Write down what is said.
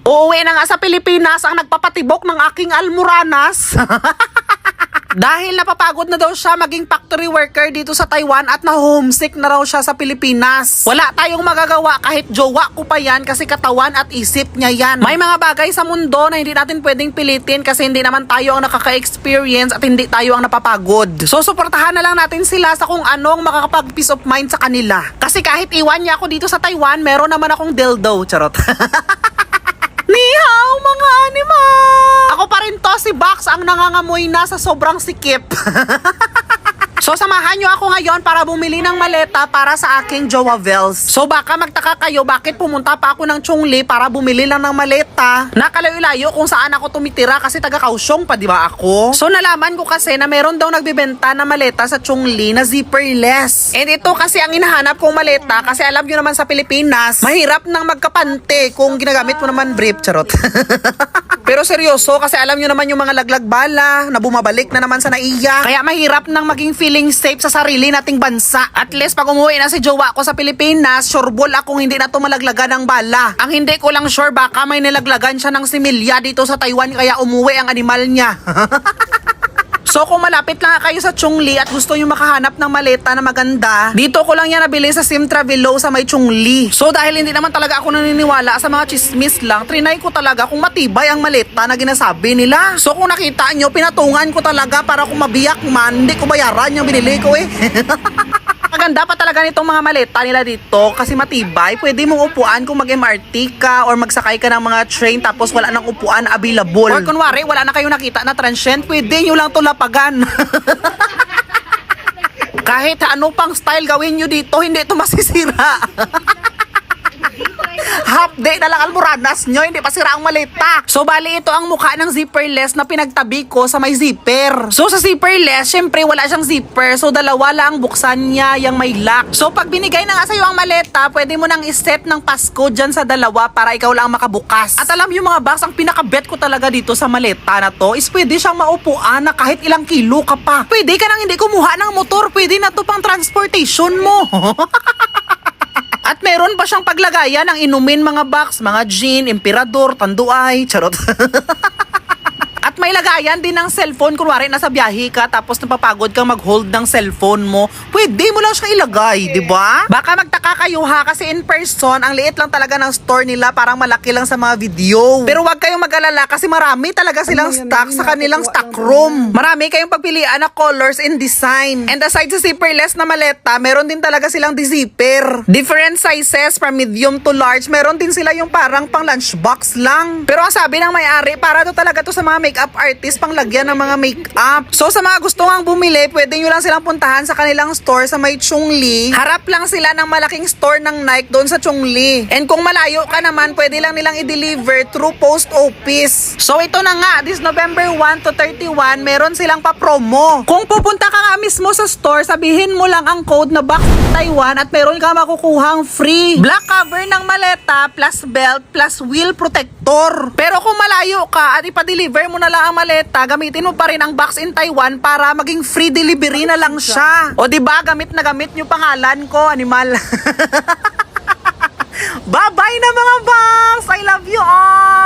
Uuwi na nga sa Pilipinas ang nagpapatibok ng aking almoranas. Dahil napapagod na daw siya maging factory worker dito sa Taiwan at na-homesick na raw siya sa Pilipinas. Wala tayong magagawa kahit jowa ko pa yan kasi katawan at isip niya yan. May mga bagay sa mundo na hindi natin pwedeng pilitin kasi hindi naman tayo ang nakaka-experience at hindi tayo ang napapagod. So suportahan na lang natin sila sa kung anong makakapag-peace of mind sa kanila. Kasi kahit iwan niya ako dito sa Taiwan, meron naman akong dildo. Charot. Ni hao mga animal! Ako pa rin to, si Box ang nangangamoy na sa sobrang sikip. So samahan nyo ako ngayon para bumili ng maleta para sa aking Jowa Vels. So baka magtaka kayo bakit pumunta pa ako ng Chongli para bumili lang ng maleta. Nakalayo-layo kung saan ako tumitira kasi taga Kaohsiung pa, di ba ako? So nalaman ko kasi na meron daw nagbebenta na maleta sa Chongli na zipperless. And ito kasi ang hinahanap kong maleta kasi alam nyo naman sa Pilipinas, mahirap nang magkapante kung ginagamit mo naman brief. Charot. Pero seryoso kasi alam nyo naman yung mga laglag bala na bumabalik na naman sa naiya. Kaya mahirap nang maging feeling safe sa sarili nating bansa. At least pag umuwi na si jowa ko sa Pilipinas, sureball akong hindi na to malaglagan ng bala. Ang hindi ko lang sure baka may nilaglagan siya ng similya dito sa Taiwan kaya umuwi ang animal niya. So kung malapit lang kayo sa Chongli at gusto nyo makahanap ng maleta na maganda, dito ko lang yan nabili sa Sim Travelo sa may Chongli. So dahil hindi naman talaga ako naniniwala sa mga chismis lang, trinay ko talaga kung matibay ang maleta na ginasabi nila. So kung nakita nyo, pinatungan ko talaga para kung mabiyak man, hindi ko bayaran yung binili ko eh. Maganda pa talaga nitong mga maleta nila dito kasi matibay. Pwede mong upuan kung mag-MRT ka or magsakay ka ng mga train tapos wala nang upuan available. Or kunwari, wala na kayong nakita na transient, pwede nyo lang to lapagan. Kahit ano pang style gawin nyo dito, hindi ito masisira. Half day na lang almoranas nyo, hindi pa sira ang maleta. So bali ito ang mukha ng zipperless na pinagtabi ko sa may zipper. So sa zipperless, syempre wala siyang zipper. So dalawa lang buksan niya yung may lock. So pag binigay na nga sa'yo ang maleta, pwede mo nang iset ng passcode dyan sa dalawa para ikaw lang makabukas. At alam yung mga box, ang pinakabet ko talaga dito sa maleta na to is pwede siyang maupuan na kahit ilang kilo ka pa. Pwede ka nang hindi kumuha ng motor, pwede na to pang transportation mo. At meron pa siyang paglagayan ng inumin mga box, mga gin, emperador, tanduay, charot. At may lagayan din ng cellphone, kunwari nasa biyahe ka tapos napapagod kang mag-hold ng cellphone mo, pwede mo lang siya ilagay, di ba? Baka magtaka kayo ha, kasi in person, ang liit lang talaga ng store nila, parang malaki lang sa mga video. Pero wag kayong mag-alala kasi marami talaga silang stock sa kanilang stock room. Marami kayong pagpilian na colors and design. And aside sa zipperless na maleta, meron din talaga silang di-zipper. Different sizes from medium to large. Meron din sila yung parang pang lunchbox lang. Pero ang sabi ng may-ari, para to talaga to sa mga makeup artist pang lagyan ng mga makeup. So sa mga gusto ngang bumili, pwede nyo lang silang puntahan sa kanilang store sa may Chongli. Harap lang sila ng malaking store ng Nike doon sa Chongli. And kung malayo ka naman, pwede lang nilang i-deliver through post office. So ito na nga, this November 1 to 31, meron silang pa-promo. Kung pupunta ka nga mismo sa store, sabihin mo lang ang code na Box Taiwan at meron ka makukuhang free black cover ng maleta plus belt plus wheel protector. Pero kung malayo ka at ipa-deliver mo na lang ang maleta, gamitin mo pa rin ang Box in Taiwan para maging free delivery na lang siya. O diba, gamit na gamit yung pangalan ko, animal. Bye-bye na mga boss! I love you all!